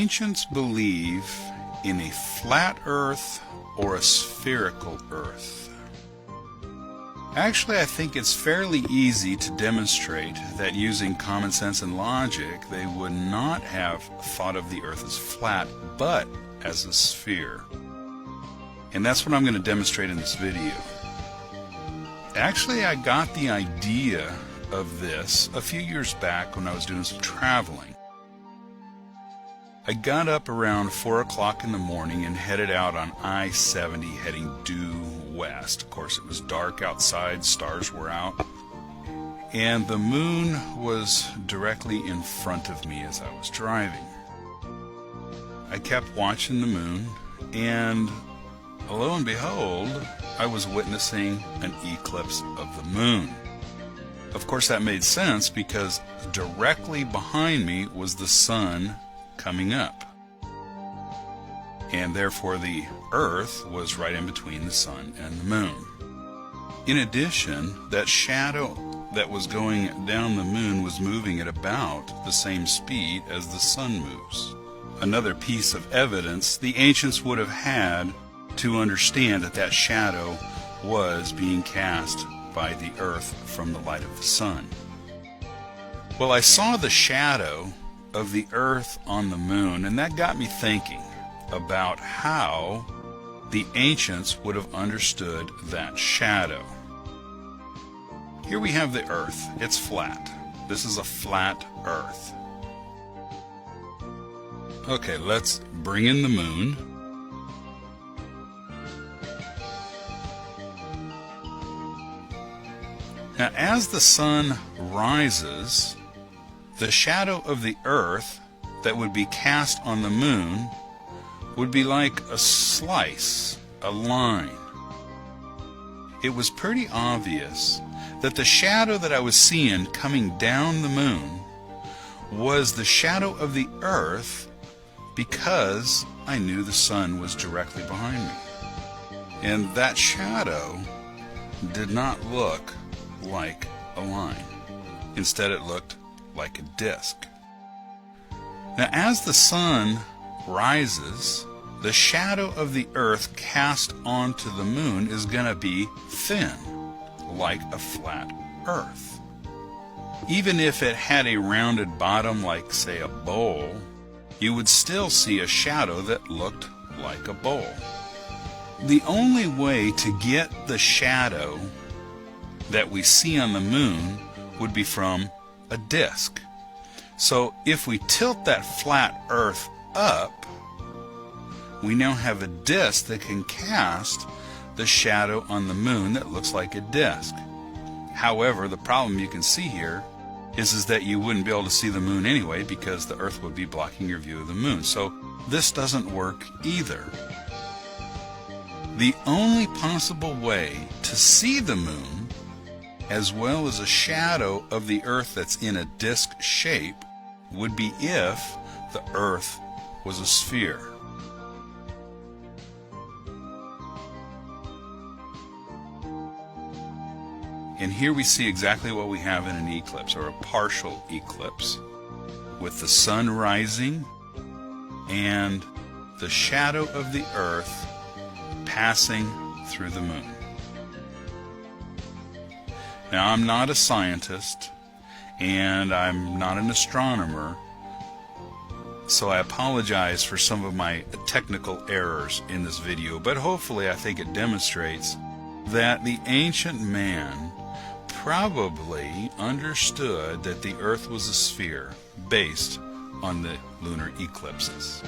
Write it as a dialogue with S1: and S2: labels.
S1: ancients believe in a flat earth or a spherical earth? Actually, I think it's fairly easy to demonstrate that using common sense and logic, they would not have thought of the earth as flat, but as a sphere. And that's what I'm going to demonstrate in this video. Actually, I got the idea of this a few years back when I was doing some traveling. I got up around 4 o'clock in the morning and headed out on I-70 heading due west. Of course, it was dark outside, stars were out, and the moon was directly in front of me as I was driving. I kept watching the moon, and lo and behold, I was witnessing an eclipse of the moon. Of course, that made sense because directly behind me was the sun coming up, and therefore the earth was right in between the sun and the moon. In addition, that shadow that was going down the moon was moving at about the same speed as the sun moves. Another piece of evidence the ancients would have had to understand that that shadow was being cast by the earth from the light of the sun. Well, I saw the shadow of the earth on the moon, and that got me thinking about how the ancients would have understood that shadow. Here we have the earth. It's flat. This is a flat earth. Okay, let's bring in the moon. Now, as the sun rises, the shadow of the earth that would be cast on the moon would be like a slice, a line. It was pretty obvious that the shadow that I was seeing coming down the moon was the shadow of the earth because I knew the sun was directly behind me. And that shadow did not look like a line. Instead, it looked like a disk. Now, as the sun rises, the shadow of the earth cast onto the moon is going to be thin, like a flat earth. Even if it had a rounded bottom like, say, a bowl, you would still see a shadow that looked like a bowl. The only way to get the shadow that we see on the moon would be from a disk. So if we tilt that flat earth up, we now have a disk that can cast the shadow on the moon that looks like a disk. However, the problem you can see here is that you wouldn't be able to see the moon anyway because the earth would be blocking your view of the moon. So this doesn't work either. The only possible way to see the moon, as well as a shadow of the earth that's in a disk shape, would be if the earth was a sphere. And here we see exactly what we have in an eclipse, or a partial eclipse, with the sun rising and the shadow of the earth passing through the moon. Now, I'm not a scientist, and I'm not an astronomer, so I apologize for some of my technical errors in this video, but hopefully I think it demonstrates that the ancient man probably understood that the earth was a sphere based on the lunar eclipses.